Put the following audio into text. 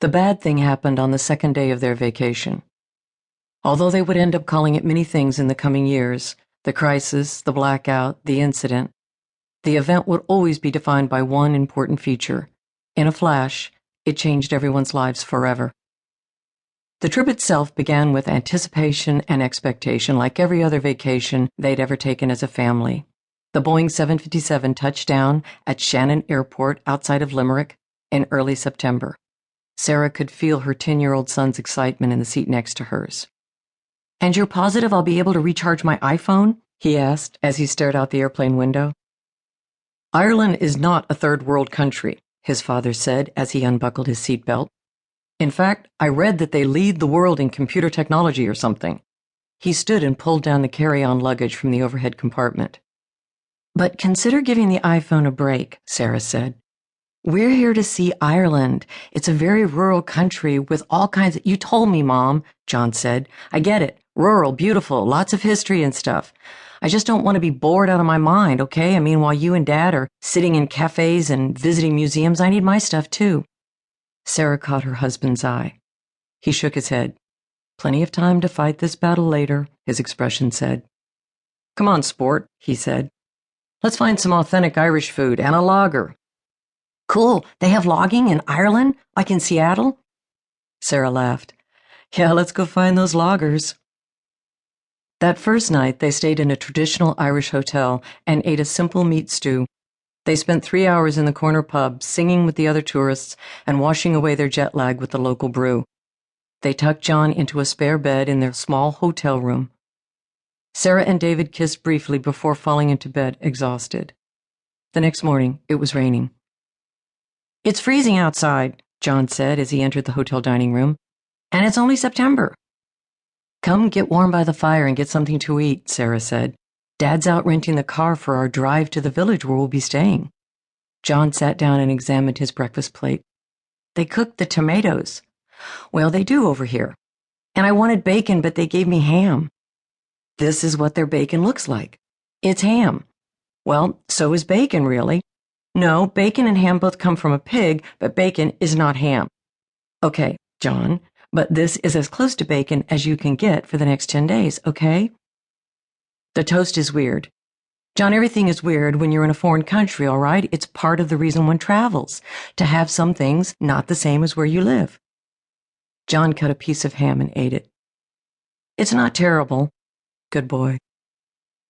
The bad thing happened on the second day of their vacation. Although they would end up calling it many things in the coming years, the crisis, the blackout, the incident, the event would always be defined by one important feature. In a flash, it changed everyone's lives forever. The trip itself began with anticipation and expectation, like every other vacation they'd ever taken as a family. The Boeing 757 touched down at Shannon Airport outside of Limerick in early September. Sarah could feel her 10-year-old son's excitement in the seat next to hers. "And you're positive I'll be able to recharge my iPhone?" he asked as he stared out the airplane window. "Ireland is not a third world country," his father said as he unbuckled his seatbelt. "In fact, I read that they lead the world in computer technology or something." He stood and pulled down the carry-on luggage from the overhead compartment. "But consider giving the iPhone a break," Sarah said. "We're here to see Ireland. It's a very rural country with all kinds of—" "You told me, Mom," John said. "I get it. Rural, beautiful, lots of history and stuff. I just don't want to be bored out of my mind, okay? I mean, while you and Dad are sitting in cafes and visiting museums, I need my stuff too." Sarah caught her husband's eye. He shook his head. "Plenty of time to fight this battle later," his expression said. "Come on, sport," he said. "Let's find some authentic Irish food and a lager." "Cool. They have logging in Ireland, like in Seattle?" Sarah laughed. "Yeah, let's go find those loggers." That first night, they stayed in a traditional Irish hotel and ate a simple meat stew. They spent 3 hours in the corner pub, singing with the other tourists and washing away their jet lag with the local brew. They tucked John into a spare bed in their small hotel room. Sarah and David kissed briefly before falling into bed, exhausted. The next morning, it was raining. "It's freezing outside," John said as he entered the hotel dining room. "And it's only September." "Come get warm by the fire and get something to eat," Sarah said. "Dad's out renting the car for our drive to the village where we'll be staying." John sat down and examined his breakfast plate. "They cooked the tomatoes." "Well, they do over here. And I wanted bacon, but they gave me ham." "This is what their bacon looks like." "It's ham." "Well, so is bacon, really." "No, bacon and ham both come from a pig, but bacon is not ham." "Okay, John, but this is as close to bacon as you can get for the next 10 days, okay?" "The toast is weird." "John, everything is weird when you're in a foreign country, all right? It's part of the reason one travels, to have some things not the same as where you live." John cut a piece of ham and ate it. "It's not terrible." "Good boy."